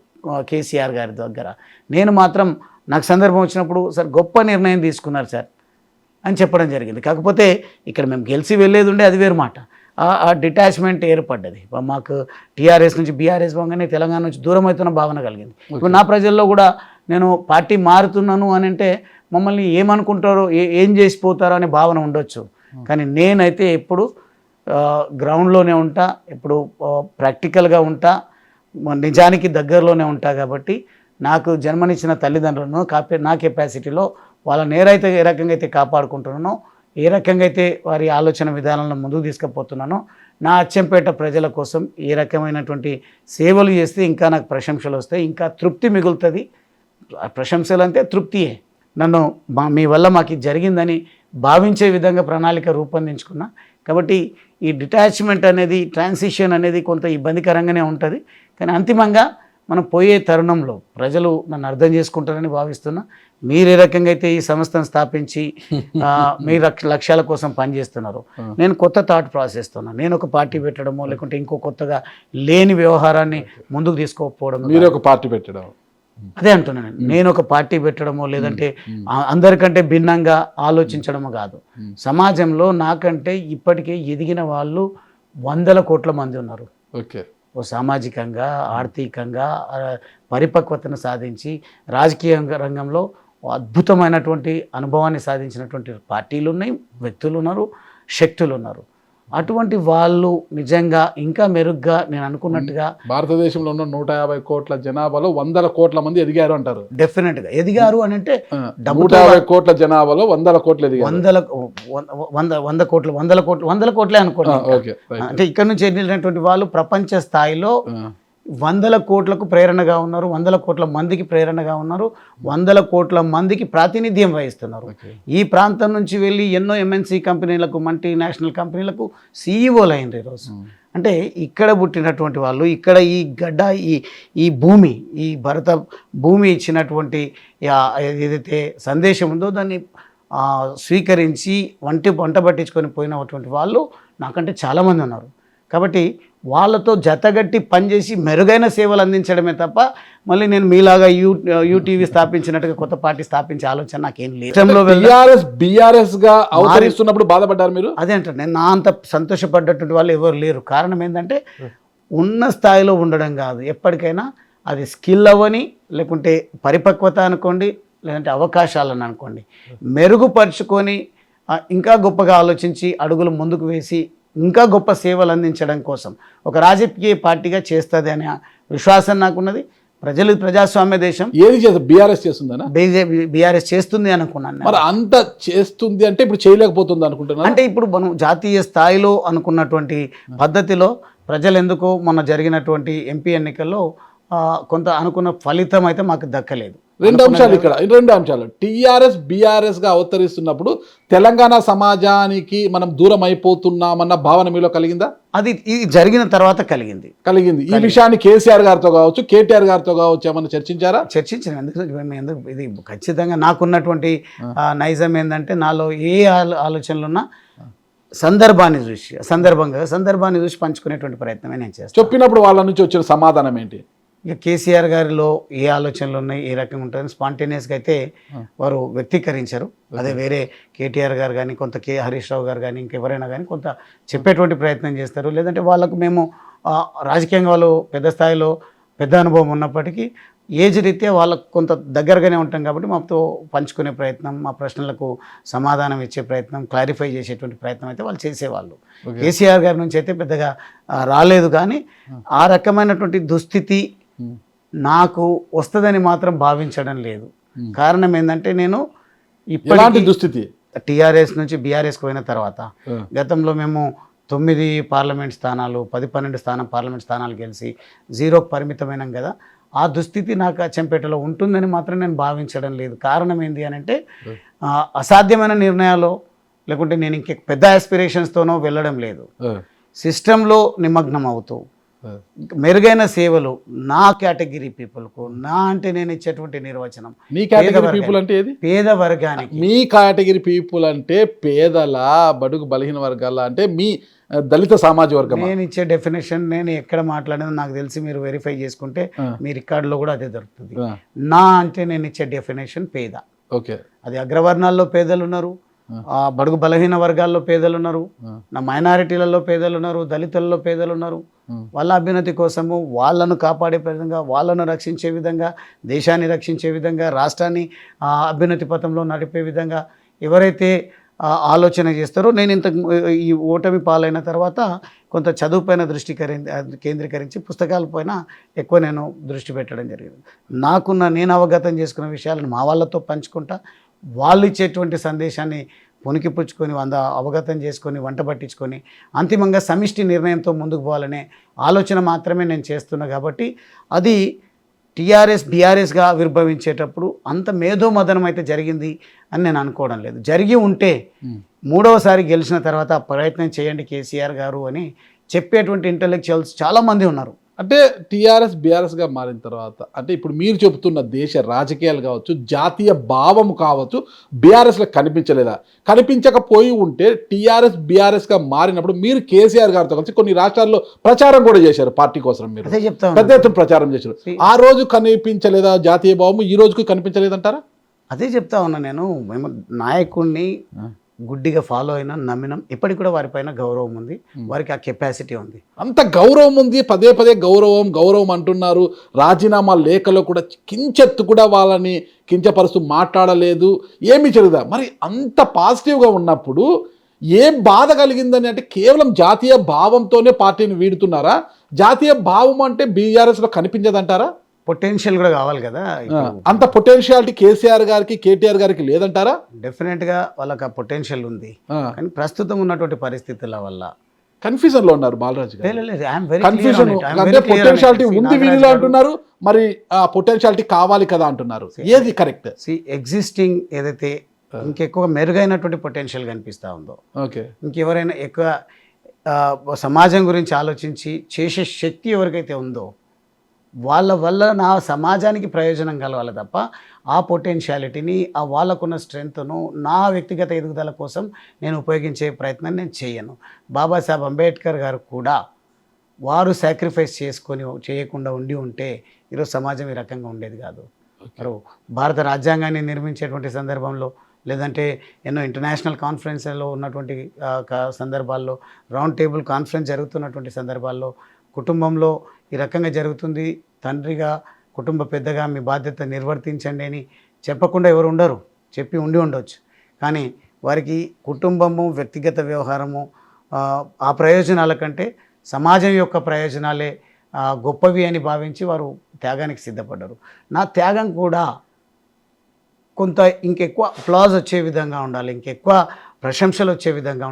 [SPEAKER 2] కేసీఆర్ గారి దగ్గర. నేను మాత్రం నాకు సందర్భం వచ్చినప్పుడు సార్ గొప్ప నిర్ణయం తీసుకున్నారు సార్ అని చెప్పడం జరిగింది. కాకపోతే ఇక్కడ మేము గెలిచి వెళ్ళేది ఉండే అది వేరు మాట. ఆ డిటాచ్మెంట్ ఏర్పడ్డది మాకు. టీఆర్ఎస్ నుంచి బీఆర్ఎస్ పోగానే తెలంగాణ నుంచి దూరం అవుతున్న భావన కలిగింది. ఇప్పుడు నా ప్రజల్లో కూడా నేను పార్టీ మారుతున్నాను అని అంటే మమ్మల్ని ఏమనుకుంటారో, ఏం చేసిపోతారో అనే భావన ఉండొచ్చు. కానీ నేనైతే ఎప్పుడు గ్రౌండ్లోనే ఉంటా, ఎప్పుడు ప్రాక్టికల్గా ఉంటా, నిజానికి దగ్గరలోనే ఉంటా. కాబట్టి నాకు జన్మనిచ్చిన తల్లిదండ్రులను నా కెపాసిటీలో వాళ్ళని ఏ రకంగా అయితే కాపాడుకుంటున్నానో, ఏ రకంగా అయితే వారి ఆలోచన విధానాలను ముందుకు తీసుకుపోతున్నానో, నా అచ్చంపేట ప్రజల కోసం ఏ రకమైనటువంటి సేవలు చేస్తే ఇంకా నాకు ప్రశంసలు వస్తాయి, ఇంకా తృప్తి మిగులుతుంది. ప్రశంసలు అంటే తృప్తియే. నన్ను మీ వల్ల మాకు ఇది జరిగిందని భావించే విధంగా ప్రణాళిక రూపొందించుకున్నా. కాబట్టి ఈ డిటాచ్మెంట్ అనేది, ట్రాన్సిషన్ అనేది కొంత ఇబ్బందికరంగానే ఉంటుంది. కానీ అంతిమంగా మనం పోయే తరుణంలో ప్రజలు నన్ను అర్థం చేసుకుంటారని భావిస్తున్నా. మీరు ఏ రకంగా అయితే ఈ సంస్థను స్థాపించి మీ లక్ష్యాల కోసం పనిచేస్తున్నారు, నేను కొత్త థాట్ ప్రాసెస్తున్నాను. నేను ఒక పార్టీ పెట్టడమో లేకుంటే ఇంకో కొత్తగా లేని వ్యవహారాన్ని ముందుకు తీసుకోకపోవడం,
[SPEAKER 1] మీరు ఒక పార్టీ పెట్టడం,
[SPEAKER 2] అదే అంటున్నాను. నేను ఒక పార్టీ పెట్టడమో లేదంటే అందరికంటే భిన్నంగా ఆలోచించడమో కాదు. సమాజంలో నాకంటే ఇప్పటికే ఎదిగిన వాళ్ళు 100 కోట్ల మంది ఉన్నారు.
[SPEAKER 1] ఓకే,
[SPEAKER 2] ఓ సామాజికంగా, ఆర్థికంగా పరిపక్వతను సాధించి రాజకీయ రంగంలో అద్భుతమైనటువంటి అనుభవాన్ని సాధించినటువంటి పార్టీలు ఉన్నాయి, వ్యక్తులు ఉన్నారు, శక్తులు ఉన్నారు. అటువంటి వాళ్ళు నిజంగా ఇంకా మెరుగ్గా నేను అనుకున్నట్టుగా
[SPEAKER 1] భారతదేశంలో ఉన్న 150 కోట్ల జనాభాలో 100 కోట్ల మంది ఎదిగారు అంటారు.
[SPEAKER 2] డెఫినెట్గా ఎదిగారు అని అంటే
[SPEAKER 1] 150 కోట్ల జనాభాలో 100 కోట్లు ఎదిగారు.
[SPEAKER 2] 100 కోట్లే అనుకోండి. అంటే ఇక్కడ నుంచి ఎదిగినటువంటి వాళ్ళు ప్రపంచ స్థాయిలో 100 కోట్లకు ప్రేరణగా ఉన్నారు, 100 కోట్ల మందికి ప్రేరణగా ఉన్నారు, 100 కోట్ల మందికి ప్రాతినిధ్యం వహిస్తున్నారు. ఈ ప్రాంతం నుంచి వెళ్ళి ఎన్నో ఎంఎన్సీ కంపెనీలకు, మల్టీనేషనల్ కంపెనీలకు సీఈఓలు అయినారు ఈరోజు. అంటే ఇక్కడ పుట్టినటువంటి వాళ్ళు, ఇక్కడ ఈ గడ్డ, ఈ భూమి, ఈ భరత భూమి ఇచ్చినటువంటి ఏదైతే సందేశం ఉందో దాన్ని స్వీకరించి వంట పట్టించుకొని పోయినటువంటి వాళ్ళు నాకంటే చాలామంది ఉన్నారు. కాబట్టి వాళ్ళతో జతగట్టి పనిచేసి మెరుగైన సేవలు అందించడమే తప్ప మళ్ళీ నేను మీలాగా యూటీవీ స్థాపించినట్టుగా కొత్త పార్టీ స్థాపించే ఆలోచన నాకేం లేదు.
[SPEAKER 1] బీఆర్ఎస్గా అవతరిస్తున్నప్పుడు బాధపడ్డారు మీరు?
[SPEAKER 2] అదే అంటే నేను నా అంత సంతోషపడ్డటువంటి వాళ్ళు ఎవరు లేరు. కారణం ఏంటంటే ఉన్న స్థాయిలో ఉండడం కాదు, ఎప్పటికైనా అది స్కిల్ అవ్వని, లేకుంటే పరిపక్వత అనుకోండి, లేదంటే అవకాశాలను అనుకోండి, మెరుగుపరుచుకొని ఇంకా గొప్పగా ఆలోచించి అడుగులు ముందుకు వేసి ఇంకా గొప్ప సేవలు అందించడం కోసం ఒక రాజకీయ పార్టీగా చేస్తుంది అనే విశ్వాసం నాకున్నది. ప్రజాస్వామ్య దేశం
[SPEAKER 1] ఏది చేస్తుంది? బీఆర్ఎస్ చేస్తుందనా?
[SPEAKER 2] బీఆర్ఎస్ చేస్తుంది అనుకున్నాను.
[SPEAKER 1] మరి అంత చేస్తుంది అంటే ఇప్పుడు చేయలేకపోతుంది అనుకుంటున్నాను.
[SPEAKER 2] అంటే ఇప్పుడు మనం జాతీయ స్థాయిలో అనుకున్నటువంటి పద్ధతిలో ప్రజలు ఎందుకో మొన్న జరిగినటువంటి ఎంపీ ఎన్నికల్లో కొంత అనుకున్న ఫలితం అయితే మాకు దక్కలేదు.
[SPEAKER 1] రెండు అంశాలు టీఆర్ఎస్ బీఆర్ఎస్ గా అవతరిస్తున్నప్పుడు తెలంగాణ సమాజానికి మనం దూరం అయిపోతున్నామన్న భావన మీలో కలిగిందా?
[SPEAKER 2] ఇది జరిగిన తర్వాత కలిగింది.
[SPEAKER 1] ఈ విషయాన్ని కేసీఆర్ గారితో కావచ్చు, కేటీఆర్ గారితో కావచ్చు ఏమన్నా చర్చించారా?
[SPEAKER 2] ఎందుకు ఇది ఖచ్చితంగా నాకున్నటువంటి నైజం ఏంటంటే, నాలో ఏ ఆలోచనలున్నా సందర్భాన్ని చూసి పంచుకునేటువంటి ప్రయత్నమే నేను చేస్తాను.
[SPEAKER 1] చెప్పినప్పుడు వాళ్ళ నుంచి వచ్చిన సమాధానం ఏంటి?
[SPEAKER 2] ఇక కేసీఆర్ గారిలో ఏ ఆలోచనలు ఉన్నాయి, ఏ రకంగా ఉంటాయని స్పాంటేనియస్గా అయితే వారు వ్యక్తీకరించారు. అదే వేరే కేటీఆర్ గారు కానీ, కొంత హరీష్ రావు గారు కానీ, ఇంకెవరైనా కానీ కొంత చెప్పేటువంటి ప్రయత్నం చేస్తారు. లేదంటే వాళ్ళకు మేము రాజకీయంగా వాళ్ళు పెద్ద స్థాయిలో పెద్ద అనుభవం ఉన్నప్పటికీ ఏజ్ రీత్యా వాళ్ళకు కొంత దగ్గరగానే ఉంటాం కాబట్టి మాతో పంచుకునే ప్రయత్నం, మా ప్రశ్నలకు సమాధానం ఇచ్చే ప్రయత్నం, క్లారిఫై చేసేటువంటి ప్రయత్నం అయితే వాళ్ళు చేసేవాళ్ళు. కేసీఆర్ గారి నుంచి అయితే పెద్దగా రాలేదు. కానీ ఆ రకమైనటువంటి దుస్థితి నాకు వస్తుందని మాత్రం భావించడం లేదు. కారణం ఏంటంటే, నేను ఇప్పటికీ
[SPEAKER 1] దుస్థితి
[SPEAKER 2] టీఆర్ఎస్ నుంచి బీఆర్ఎస్కి పోయిన తర్వాత గతంలో మేము 9 పార్లమెంట్ స్థానాలు, 10-12 పార్లమెంట్ స్థానాలు గెలిచి 0కు పరిమితమైనాం కదా. ఆ దుస్థితి నాకు అచ్చంపేటలో ఉంటుందని మాత్రం నేను భావించడం లేదు. కారణం ఏంటి అని అంటే, అసాధ్యమైన నిర్ణయాలు లేకుంటే నేను ఇంక పెద్ద ఆస్పిరేషన్స్తోనో వెళ్ళడం లేదు. సిస్టంలో నిమగ్నం అవుతూ మెరుగైన సేవలు నా కేటగిరీ పీపుల్కు, నా అంటే నేను ఇచ్చేటువంటి నిర్వచనం
[SPEAKER 1] మీ కేటగిరీ పీపుల్ అంటే ఏది?
[SPEAKER 2] పేద వర్గానికి.
[SPEAKER 1] మీ కేటగిరీ పీపుల్ అంటే పేదల, బడుగు బలహీన వర్గాల, అంటే మీ దళిత సామాజిక వర్గం.
[SPEAKER 2] నేను ఇచ్చే డెఫినేషన్ నేను ఎక్కడ మాట్లాడినా నాకు తెలిసి మీరు వెరిఫై చేసుకుంటే మీ రికార్డులో కూడా అదే దొరుకుతుంది. నా అంటే నేను ఇచ్చే డెఫినేషన్ పేద.
[SPEAKER 1] ఓకే,
[SPEAKER 2] అది అగ్రవర్ణాల్లో పేదలు ఉన్నారు, బడుగు బలహీన వర్గాల్లో పేదలు ఉన్నారు, నా మైనారిటీలలో పేదలు ఉన్నారు, దళితులలో పేదలు ఉన్నారు. వాళ్ళ అభ్యున్నతి కోసము, వాళ్ళను కాపాడే విధంగా, వాళ్ళను రక్షించే విధంగా, దేశాన్ని రక్షించే విధంగా, రాష్ట్రాన్ని అభ్యున్నతి పథంలో నడిపే విధంగా ఎవరైతే ఆలోచన చేస్తారో, నేను ఈ ఓటమి పాలైన తర్వాత కొంత చదువుపైన దృష్టి కేంద్రీకరించి పుస్తకాలపైన ఎక్కువ నేను దృష్టి పెట్టడం జరిగింది. నేను అవగతం చేసుకున్న విషయాలను మా వాళ్ళతో పంచుకుంటా, వాళ్ళు ఇచ్చేటువంటి సందేశాన్ని పుణికిపుచ్చుకొని అవగతం చేసుకొని వంట పట్టించుకొని అంతిమంగా సమిష్టి నిర్ణయంతో ముందుకు పోవాలనే ఆలోచన మాత్రమే నేను చేస్తున్నా. కాబట్టి అది టీఆర్ఎస్ బీఆర్ఎస్గా ఆవిర్భవించేటప్పుడు అంత మేధోమదనం అయితే జరిగింది అని నేను అనుకోవడం లేదు. జరిగి ఉంటే మూడవసారి గెలిచిన తర్వాత ప్రయత్నం చేయండి కేసీఆర్ గారు అని చెప్పేటువంటి ఇంటెలెక్చువల్స్ చాలామంది ఉన్నారు.
[SPEAKER 1] అంటే టీఆర్ఎస్ బీఆర్ఎస్గా మారిన తర్వాత, అంటే ఇప్పుడు మీరు చెబుతున్న దేశ రాజకీయాలు కావచ్చు, జాతీయ భావం కావచ్చు, బీఆర్ఎస్లో కనిపించలేదా? కనిపించకపోయి ఉంటే టీఆర్ఎస్ బీఆర్ఎస్గా మారినప్పుడు మీరు కేసీఆర్ గారితో కలిసి కొన్ని రాష్ట్రాల్లో ప్రచారం కూడా చేశారు, పార్టీ కోసం మీరు పెద్ద ఎత్తున ప్రచారం చేశారు. ఆ రోజు కనిపించలేదా జాతీయ భావం? ఈ రోజుకు కనిపించలేదంటారా?
[SPEAKER 2] అదే చెప్తా ఉన్నా నేను. మేము నాయకుడిని గుడ్డిగా ఫాలో అయినా నమ్మినాం. ఇప్పటికి కూడా వారిపైన గౌరవం ఉంది, వారికి ఆ కెపాసిటీ ఉంది.
[SPEAKER 1] అంత గౌరవం ఉంది, పదే పదే గౌరవం అంటున్నారు. రాజీనామా లేఖలో కూడా కించెత్తు కూడా వాళ్ళని కించపరుస్తూ మాట్లాడలేదు, ఏమీ జరుగుదా? మరి అంత పాజిటివ్గా ఉన్నప్పుడు ఏం బాధ కలిగిందని అంటే, కేవలం జాతీయ భావంతోనే పార్టీని వీడుతున్నారా? జాతీయ భావం అంటే బీఆర్ఎస్లో కనిపించదంటారా?
[SPEAKER 2] పొటెన్షియల్ కూడా కావాలి కదా.
[SPEAKER 1] అంత పొటెన్షియాలిటీ కేసీఆర్ గారికి, కేటీఆర్ గారికి లేదంటారా?
[SPEAKER 2] డెఫినెట్గా వాళ్ళకి ఆ పొటెన్షియల్ ఉంది, కానీ ప్రస్తుతం ఉన్నటువంటి పరిస్థితుల వల్ల
[SPEAKER 1] కన్ఫ్యూజన్ లో ఉన్నారు బాలరాజు గారు.
[SPEAKER 2] కన్ఫ్యూజన్
[SPEAKER 1] అంటే పొటెన్షియాలిటీ ఉంది వీరిలో అంటున్నారు, మరి ఆ పొటెన్షియాలిటీ కావాలి కదా అంటున్నారు. ఏది కరెక్ట్?
[SPEAKER 2] ఎగ్జిస్టింగ్ ఏదైతే ఇంకెక్కువ మెరుగైనటువంటి పొటెన్షియల్ కనిపిస్తూ ఉందో, ఇంకెవరైనా ఎక్కువ సమాజం గురించి ఆలోచించి చేసే శక్తి ఎవరికైతే ఉందో వాళ్ళ వల్ల నా సమాజానికి ప్రయోజనం కలవాలి తప్ప ఆ పొటెన్షియాలిటీని, ఆ వాళ్ళకున్న స్ట్రెంగ్త్ను నా వ్యక్తిగత ఎదుగుదల కోసం నేను ఉపయోగించే ప్రయత్నం నేను చేయను. బాబాసాహెబ్ అంబేద్కర్ గారు కూడా వారు సాక్రిఫైస్ చేయకుండా ఉంటే ఈరోజు సమాజం ఈ రకంగా ఉండేది కాదు. మరి భారత రాజ్యాంగాన్ని నిర్మించేటువంటి సందర్భంలో, లేదంటే ఎన్నో ఇంటర్నేషనల్ కాన్ఫరెన్స్లో ఉన్నటువంటి సందర్భాల్లో, రౌండ్ టేబుల్ కాన్ఫరెన్స్ జరుగుతున్నటువంటి సందర్భాల్లో కుటుంబంలో ఈ రకంగా జరుగుతుంది, తండ్రిగా కుటుంబ పెద్దగా మీ బాధ్యత నిర్వర్తించండి అని చెప్పకుండా ఎవరు ఉండరు, చెప్పి ఉండొచ్చు. కానీ వారికి కుటుంబము, వ్యక్తిగత వ్యవహారము, ఆ ప్రయోజనాల కంటే సమాజం యొక్క ప్రయోజనాలే గొప్పవి అని భావించి వారు త్యాగానికి సిద్ధపడ్డారు. నా త్యాగం కూడా కొంత ఇంకెక్కువ అప్లాజ్ వచ్చే విధంగా ఉండాలి, ఇంకెక్కువ ప్రశంసలు వచ్చే విధంగా